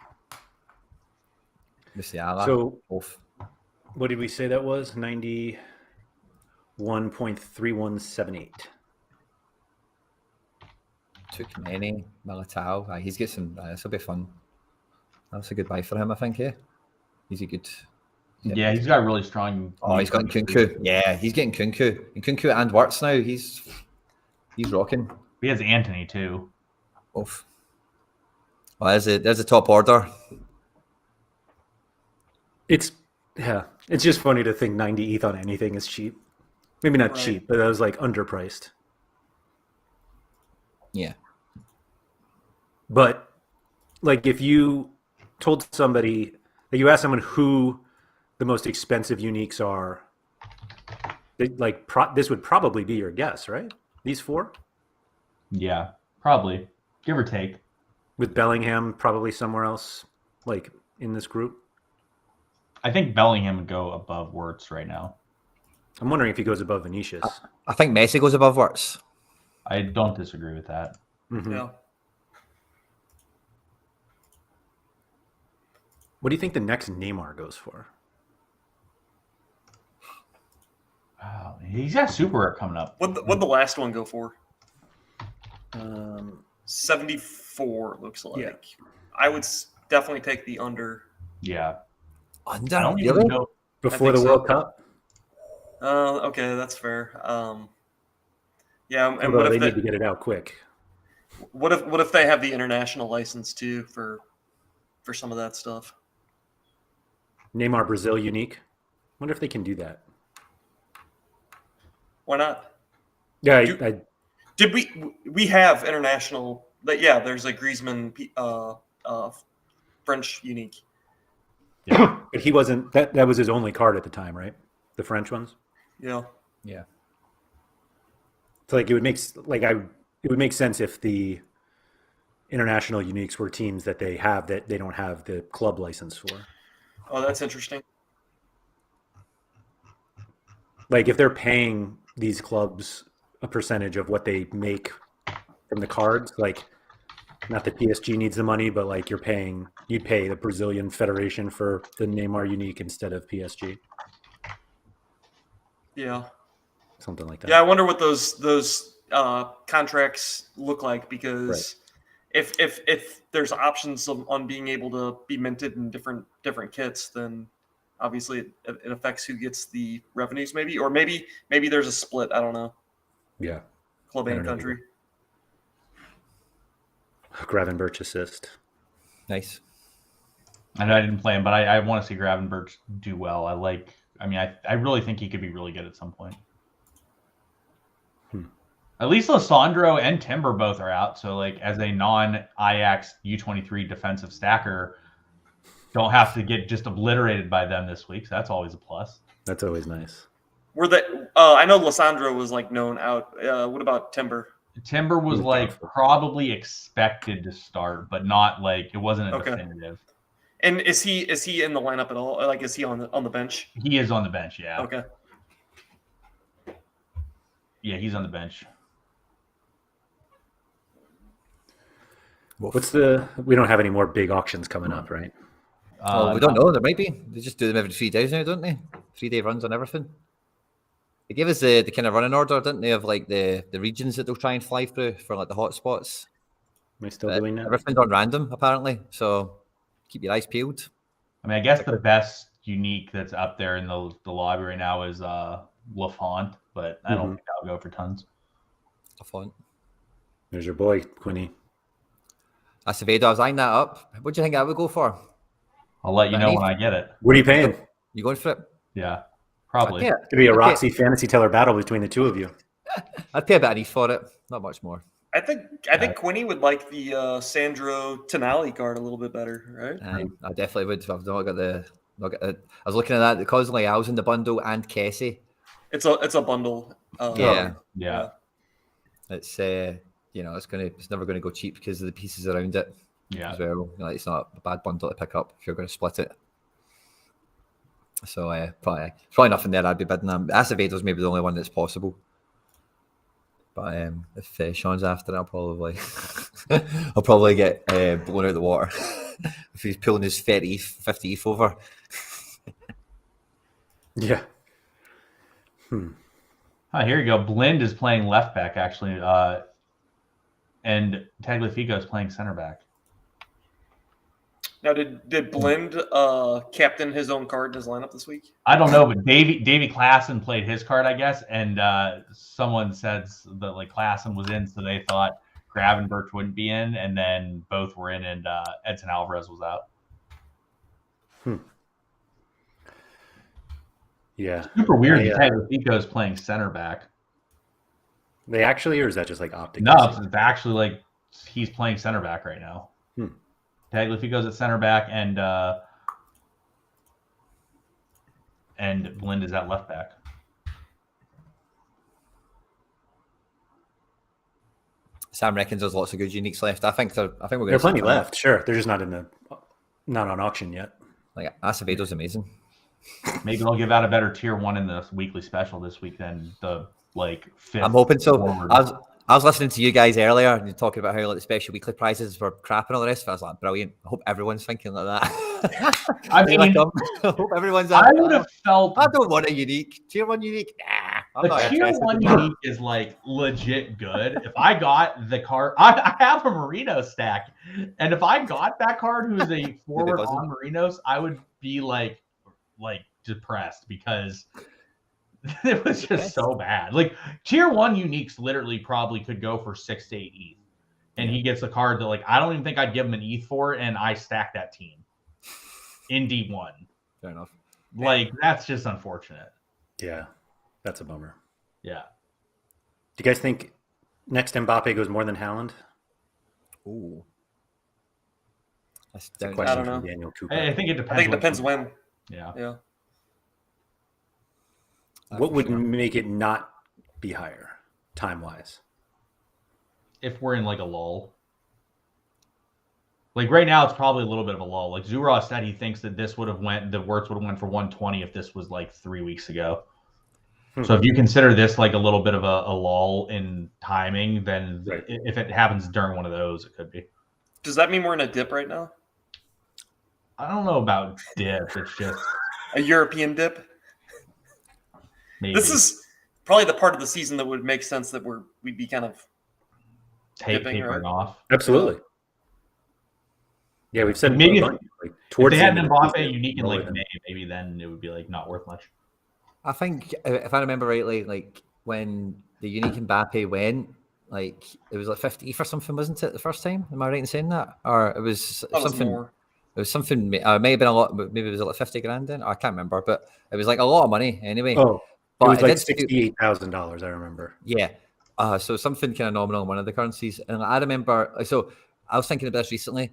Speaker 2: Musiala.
Speaker 1: So
Speaker 2: Off.
Speaker 1: what did we say that was? 91.3178.
Speaker 2: Took many. Militao. Aye, he's got some. This will be fun. That's a good buy for him, I think. Yeah, he's a good.
Speaker 3: Yeah, he's got really strong.
Speaker 2: Oh, he's got Kunku. Yeah, he's getting Kunku. And Kunku and Wirtz now. He's rocking.
Speaker 3: He has Anthony too.
Speaker 2: Off. Well, there's a top order.
Speaker 1: It's just funny to think 90 ETH on anything is cheap. Maybe not
Speaker 4: Right.
Speaker 1: cheap, but that was like underpriced.
Speaker 2: Yeah.
Speaker 1: But like if you told somebody that you asked someone who the most expensive uniques are, this would probably be your guess, right? These four?
Speaker 3: Yeah, probably, give or take.
Speaker 1: With Bellingham probably somewhere else, like in this group.
Speaker 3: I think Bellingham would go above Wirtz right now.
Speaker 1: I'm wondering if he goes above Vinicius.
Speaker 2: I think Messi goes above Wirtz.
Speaker 3: I don't disagree with that.
Speaker 1: Mhm.
Speaker 4: Yeah.
Speaker 1: What do you think the next Neymar goes for?
Speaker 3: Wow, he's got Super Rare coming up.
Speaker 4: What'd the last one go for? 74 looks like.
Speaker 1: Yeah.
Speaker 4: I would definitely take the under.
Speaker 3: Yeah,
Speaker 2: Under.
Speaker 3: I don't
Speaker 2: Really?
Speaker 3: even know.
Speaker 1: Before the
Speaker 4: think so.
Speaker 1: World Cup?
Speaker 4: Okay, that's fair. Yeah, and
Speaker 1: Although
Speaker 4: what
Speaker 1: they
Speaker 4: if
Speaker 1: need to get it out quick.
Speaker 4: what if they have the international license too for some of that stuff?
Speaker 1: Neymar Brazil unique. Wonder if they can do that.
Speaker 4: Why not?
Speaker 1: Yeah,
Speaker 4: Do- Did we have international? Yeah, there's a Griezmann French unique.
Speaker 1: but he wasn't. That was his only card at the time, right? The French ones.
Speaker 4: Yeah.
Speaker 2: Yeah.
Speaker 1: So like it would make sense if the international uniques were teams that they don't have the club license for.
Speaker 4: Oh, that's interesting.
Speaker 1: Like if they're paying these clubs a percentage of what they make from the cards, like not that PSG needs the money, but like you'd pay the Brazilian Federation for the Neymar unique instead of PSG.
Speaker 4: Yeah.
Speaker 1: something like that.
Speaker 4: Yeah, I wonder what those contracts look like, because if there's options on being able to be minted in different kits, then obviously it affects who gets the revenues, maybe there's a split. I don't know.
Speaker 1: Yeah.
Speaker 4: Club
Speaker 1: I
Speaker 4: and
Speaker 1: don't know
Speaker 4: country.
Speaker 1: Gravenberch assist.
Speaker 2: Nice.
Speaker 3: I know I didn't play him, but I want to see Gravenberch do well. I really think he could be really good at some point. At least Lissandro and Timber both are out. So, like, as a non-Ajax U23 defensive stacker, don't have to get just obliterated by them this week. So that's always a plus.
Speaker 1: That's always nice.
Speaker 4: I know Lissandro was like known out. What about Timber?
Speaker 3: Timber was
Speaker 1: He's
Speaker 3: like
Speaker 1: doubtful.
Speaker 3: probably expected to start, but not like it wasn't a definitive.
Speaker 4: And is he in the lineup at all? Like, is he on the bench?
Speaker 3: He is on the bench, yeah.
Speaker 4: Okay.
Speaker 3: Yeah, he's on the bench.
Speaker 1: We don't have any more big auctions coming up, right?
Speaker 2: Well, we don't know. There might be. They just do them every 3 days now, don't they? 3-day runs on everything. They gave us the kind of running order, didn't they, of like the regions that they'll try and fly through for like the hot spots.
Speaker 1: Am I still doing that?
Speaker 2: Everything's on random, apparently. So keep your eyes peeled.
Speaker 3: I mean, I guess the best unique that's up there in the lobby right now is Lafont, but I don't think I'll go for tons.
Speaker 2: Lafont.
Speaker 1: There's your boy, Quinny.
Speaker 2: Acevedo, I was eyeing that up. What do you think I would go for?
Speaker 3: I'll let you know when I get it.
Speaker 1: What are you paying?
Speaker 2: You going for it?
Speaker 3: Yeah, probably.
Speaker 1: It could be a Roxy fantasy teller battle between the two of you.
Speaker 2: I'd pay a bit of ETH for it. Not much more.
Speaker 4: I think Quinny would like the Sandro Tonali card a little bit better, right?
Speaker 2: I definitely would. I've not got the. I was looking at that because Leal's in the bundle and Kessie.
Speaker 4: It's a bundle.
Speaker 3: Yeah.
Speaker 2: It's it's never gonna go cheap because of the pieces around it.
Speaker 3: Yeah.
Speaker 2: As well. Like, it's not a bad bundle to pick up if you're going to split it. So probably nothing there I'd be bidding on. Acevedo's maybe the only one that's possible. But if Sean's after, I'll probably get blown out of the water if he's pulling his 50 ETH over.
Speaker 1: Yeah.
Speaker 3: Oh, here you go. Blind is playing left back actually, and Tagliafico is playing center back.
Speaker 4: Now, did Blend captain his own card in his lineup this week?
Speaker 3: I don't know, but Davey Klassen played his card, I guess, and someone said that like Klassen was in, so they thought Gravenberch wouldn't be in, and then both were in, and Edson Alvarez was out.
Speaker 1: Yeah.
Speaker 3: Super weird that Tagliafico is playing center back.
Speaker 1: They actually, or is that just like optic?
Speaker 3: No, it's actually like he's playing center back right now. Tagliafico's at center back, and Blind is at left back.
Speaker 2: Sam reckons there's lots of good uniques left. I think we're going.
Speaker 1: There are plenty left. Sure, they're just not on auction yet.
Speaker 2: Like Acevedo's amazing.
Speaker 3: Maybe they'll give out a better tier 1 in the weekly special this week than the fifth.
Speaker 2: I'm hoping so.
Speaker 3: Forward.
Speaker 2: I was listening to you guys earlier and you're talking about how like the special weekly prizes were crap and all the rest. I was like, brilliant. I hope everyone's thinking like that.
Speaker 3: I mean,
Speaker 2: I hope everyone's.
Speaker 3: I would have felt.
Speaker 2: I don't want a unique tier 1 unique.
Speaker 3: The tier 1 unique is like legit good. If I got the card, I have a Marino stack, and if I got that card who's a forward on Marinos, I would be like depressed because it was just so bad. Like tier 1 uniques literally probably could go for 6 to 8 ETH, and he gets a card that like I don't even think I'd give him an ETH for, and I stack that team in D1.
Speaker 2: Fair enough.
Speaker 3: Like that's just unfortunate.
Speaker 1: Yeah, that's a bummer.
Speaker 3: Yeah.
Speaker 1: Do you guys think next Mbappe goes more than Haaland?
Speaker 2: Ooh. That's
Speaker 1: a
Speaker 2: down.
Speaker 1: question
Speaker 4: I don't
Speaker 1: from
Speaker 4: know.
Speaker 1: Daniel Cooper.
Speaker 3: I think it depends.
Speaker 4: I think it depends when.
Speaker 3: Yeah.
Speaker 4: Yeah.
Speaker 1: What would make it not be higher, time-wise?
Speaker 3: If we're in like a lull. Like right now, it's probably a little bit of a lull. Like Zura said, he thinks that this would have the Wirtz would have went for 120 if this was like 3 weeks ago. So if you consider this like a little bit of a lull in timing, then if it happens during one of those, it could be.
Speaker 4: Does that mean we're in a dip right now?
Speaker 3: I don't know about dip. It's just
Speaker 4: a European dip.
Speaker 3: Maybe.
Speaker 4: This is probably the part of the season that would make sense that we'd be kind of
Speaker 3: tapering
Speaker 4: right?
Speaker 3: off.
Speaker 1: Absolutely. Yeah, we've said
Speaker 3: Maybe
Speaker 1: a
Speaker 3: if,
Speaker 1: bunch, like,
Speaker 3: if
Speaker 1: towards
Speaker 3: they
Speaker 1: the
Speaker 3: had
Speaker 1: end
Speaker 3: an
Speaker 1: of the
Speaker 3: Mbappe
Speaker 1: season,
Speaker 3: unique in
Speaker 1: lower
Speaker 3: like
Speaker 1: than-
Speaker 3: May, maybe then it would be like not worth much.
Speaker 2: I think if I remember rightly, like when the unique Mbappe went, like it was like 50 for something, wasn't it? The first time, am I right in saying that? Or it was
Speaker 4: That was
Speaker 2: something.
Speaker 4: more.
Speaker 2: It was something. May have been a lot. Maybe it was like 50 grand then. I can't remember, but it was like a lot of money anyway.
Speaker 1: Oh, it
Speaker 2: but
Speaker 1: was like
Speaker 2: did feel-
Speaker 1: $68,000. I remember.
Speaker 2: Yeah. So something kind of nominal in one of the currencies. And I remember, so I was thinking about this recently.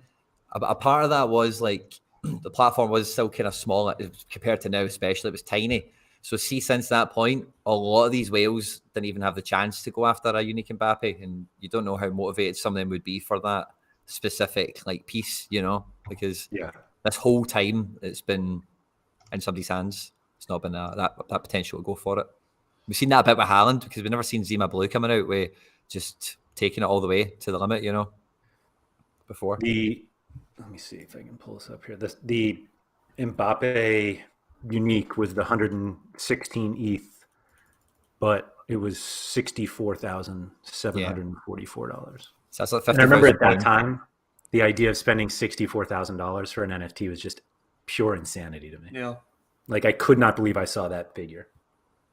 Speaker 2: A part of that was like the platform was still kind of small compared to now, especially. It was tiny. So see, since that point, a lot of these whales didn't even have the chance to go after a unique Mbappe. And you don't know how motivated some of them would be for that specific like piece, you know, because
Speaker 1: Yeah.
Speaker 2: this whole time it's been in somebody's hands. It's not been that potential to go for it. We've seen that a bit with Haaland because we've never seen Zima Blue coming out with just taking it all the way to the limit, you know, before.
Speaker 1: Let me see if I can pull this up here. The Mbappe unique was the 116 ETH, but it was $64,744.
Speaker 2: So that's like
Speaker 1: And I remember at that
Speaker 2: £50,000.
Speaker 1: time, the idea of spending $64,000 for an NFT was just pure insanity to me.
Speaker 4: Yeah.
Speaker 1: Like I could not believe I saw that figure.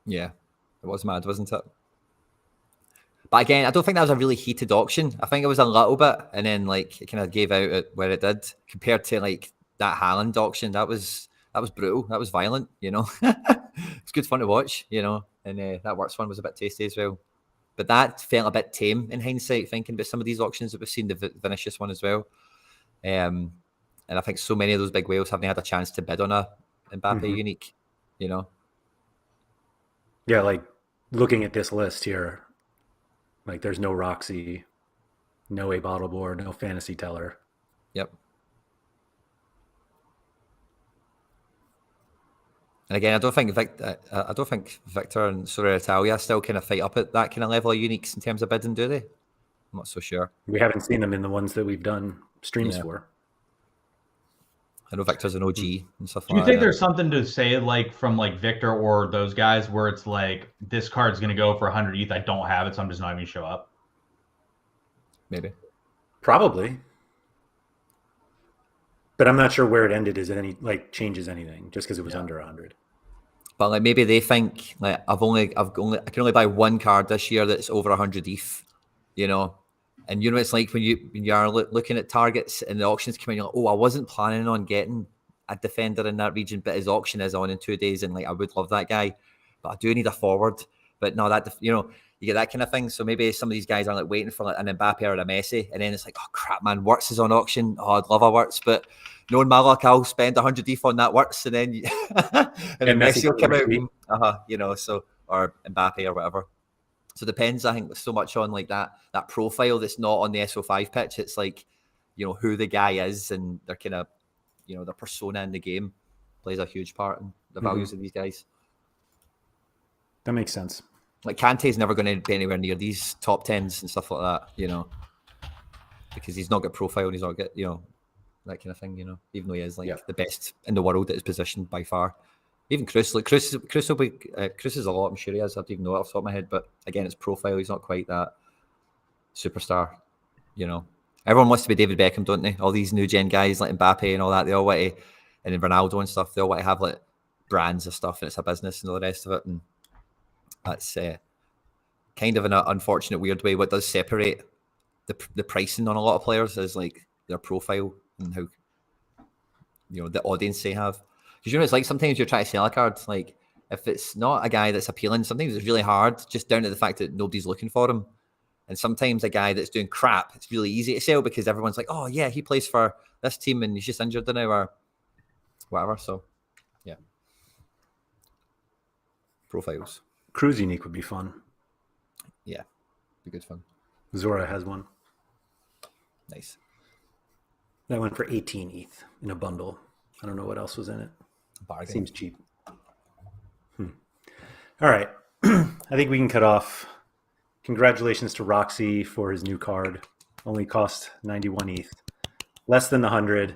Speaker 2: Yeah, it was mad, wasn't it? But again, I don't think that was a really heated auction. I think it was a little bit, and then like it kind of gave out at where it did compared to like that Haaland auction. That was brutal. That was violent. You know, it's good fun to watch. You know, and that Wirtz one was a bit tasty as well. But that felt a bit tame in hindsight, thinking about some of these auctions that we've seen, the Vinicius one as well. And I think so many of those big whales haven't had a chance to bid on a Mbappe unique. You know.
Speaker 1: Yeah, like looking at this list here, like there's no Roxy, no A Bottle Board, no Fantasy Teller.
Speaker 2: Yep. And again, I don't think Victor and SorareData still kind of fight up at that kind of level of uniques in terms of bidding, do they? I'm not so sure.
Speaker 1: We haven't seen them in the ones that we've done streams for.
Speaker 2: I know Victor's an OG and stuff
Speaker 3: Do you
Speaker 2: like
Speaker 3: think
Speaker 2: that.
Speaker 3: there's something to say like from like Victor or those guys where it's like this card's gonna go for 100 ETH? I don't have it, so I'm just not even gonna show up.
Speaker 2: Maybe.
Speaker 1: Probably. But I'm not sure where it ended is any like changes anything just because it was under 100.
Speaker 2: But like maybe they think like I can only buy one card this year that's over 100 ETH, you know. And you know it's like when you are looking at targets and the auctions come in, you're like, oh, I wasn't planning on getting a defender in that region, but his auction is on in 2 days, and like I would love that guy, but I do need a forward. But no, that you know, you get that kind of thing. So maybe some of these guys are like waiting for like an Mbappe or a Messi, and then it's like, oh crap, man, Wirtz is on auction. Oh, I'd love a Wirtz, but knowing my luck, I'll spend 100 ETH on that Wirtz, and then and then Messi will come out, you know, so or Mbappe or whatever. So it depends, I think, so much on like that profile that's not on the SO5 pitch. It's like, you know, who the guy is and their kind of, you know, their persona in the game plays a huge part in the values of these guys.
Speaker 1: That makes sense.
Speaker 2: Like Kante's never going to be anywhere near these top 10s and stuff like that, you know, because he's not got profile and he's not got, you know, that kind of thing, you know, even though he is like the best in the world at his position by far. Even Cruz, like Cruz will be Cruz is a lot. I'm sure he is. I don't even know it off the top of my head, but again, it's profile. He's not quite that superstar. You know, everyone wants to be David Beckham, don't they? All these new gen guys like Mbappe and all that. They all want to, and then Ronaldo and stuff. They all want to have like brands of stuff, and it's a business and all the rest of it. And that's kind of an unfortunate, weird way. What does separate the pricing on a lot of players is like their profile and how, you know, the audience they have. Because you know, it's like sometimes you're trying to sell a card, like if it's not a guy that's appealing, sometimes it's really hard just down to the fact that nobody's looking for him. And sometimes a guy that's doing crap, it's really easy to sell because everyone's like, oh yeah, he plays for this team and he's just injured now or whatever. So yeah. Profiles.
Speaker 1: Cruise unique would be fun.
Speaker 2: Yeah. Be good fun.
Speaker 1: Zora has one.
Speaker 2: Nice.
Speaker 1: That went for 18 ETH in a bundle. I don't know what else was in it.
Speaker 2: Bargain.
Speaker 1: Seems cheap. All right. I think we can cut off. Congratulations to Roxy for his new card. Only cost 91 ETH. Less than 100.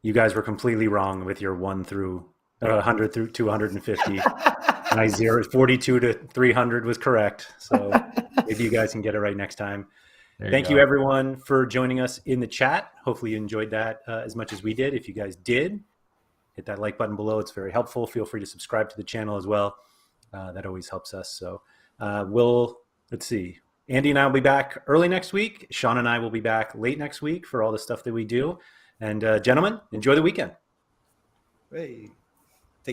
Speaker 1: You guys were completely wrong with your 100 through 250. My 42 to 300 was correct. So maybe you guys can get it right next time. Thank you, everyone, for joining us in the chat. Hopefully you enjoyed that as much as we did. If you guys did, hit that like button below. It's very helpful. Feel free to subscribe to the channel as well. That always helps us. So let's see. Andy and I will be back early next week. Sean and I will be back late next week for all the stuff that we do. And gentlemen, enjoy the weekend.
Speaker 2: Hey.